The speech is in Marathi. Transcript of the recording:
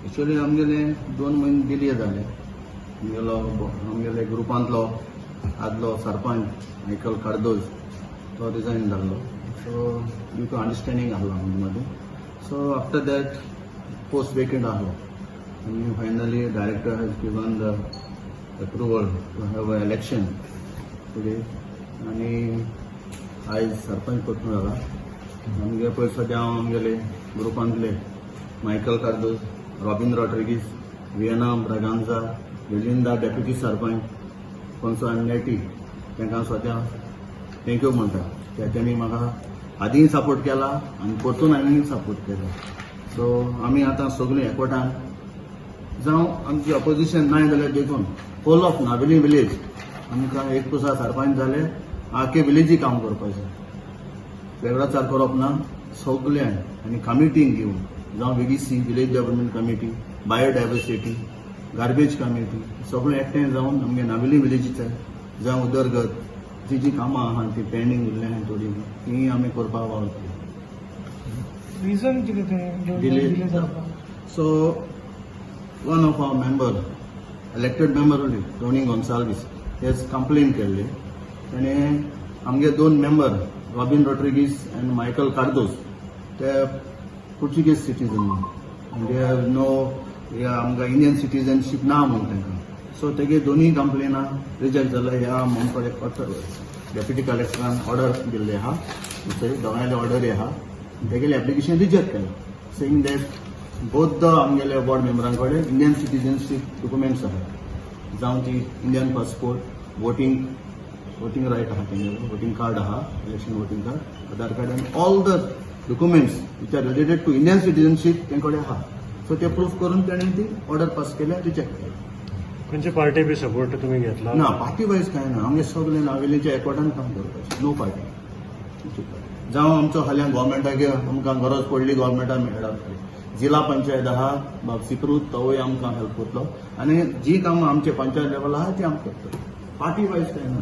एक्चुअली आमगेले 2 म्हयने डिले जाले. आमगेले ग्रुपांतलो आदलो सरपंच मायकल कार्दोज तो रिजायन जाल्लो. सो ड्यू टू अंडरस्टँडिंग आहलो आमचे मदीं. So after that post vacant आहलो आनी finally director has given the approval to have a election today. आनी आयज सरपंच परतून जाला. आमगे पयर सद्या हांव आमगेले ग्रुपांतले Michael Cardoz, Robin Rodrigues, Viana Braganza, Belinda deputy sarpanch, कोन्सो नेटी तांकां सद्या थँक्यू म्हणटा कित्याक तेणी म्हाका आदींय सपोर्ट केला आनी परतून आनीक सपोर्ट केला. सो आमी आतां सगळीं एकवटान जावं आमची ऑपोजिशन नाय जाल्यार देखून होल ऑफ नावेली विलेज आमकां एक पुसा सरपंच जाले आख्खे विलेजी काम करपाचें. वेगळाचार करप ना. सगळ्यांक आनी कमिटींक घेवन जावं VDC village development committee, biodiversity, garbage committee सगळें एकठांय जावन आमगे नावेली विलेजीचें जावं उदरगत जी कामां आहा ती पेंडींग उरल्या आहाय थोडी ती आमी करपाक वावरतले. रिजन कितें तें delay so one of our member elected member only Tony Gonsalves has complain केल्ली. ताणें आमगे 2 मेंबर रॉबिन रॉड्रिगीस आनी मायकल कार्दोज ते Portuguese citizen they have no आमकां इंडियन सिटीजनशीप ना म्हणून तांकां. सो तेगे दोनूय कंप्लेनां रिजेक्ट जाल्या. ह्या आमचे डेप्युटी कलेक्टरान ऑर्डर दिल्ली आहा. दोगांयले ऑर्डरी आहा. तेगेलें एप्लिकेशन रिजेक्ट केलें सेईंग दॅट बोथ द आमगेले वॉर्ड मेंबरां कडेन इंडियन सिटीजनशीप डॉक्युमेंट्स आहा. जावं ती इंडियन पासपोर्ट, वोटींग रायट आहा तेंगेलो, वोटींग कार्ड आहा, election voting card, Aadhaar card आनी all the documents which are related to Indian citizenship तेंकडे आहा. सो ते प्रूफ करून ताणें ती ऑर्डर पास केल्या, रिजेक्ट केल्या. खंयचे पार्टी बी सपोर्ट तुमी घेतला? ना, पार्टी वायज कांय ना. आमगे सगळे नावेलीच्या एकवटान काम करपाचें. No party. जावं आमचो फाल्यां गव्हर्मेंटाक आमकां गरज पडली गव्हर्मेंटान मेळटली. जिल्हा पंचायत आहा सिक्रूत तोवूय आमकां हेल्प करतलो आनी जी कामां आमचे पंचायत लेवल आहा ती आमी करतले. पार्टी वायज कांय ना.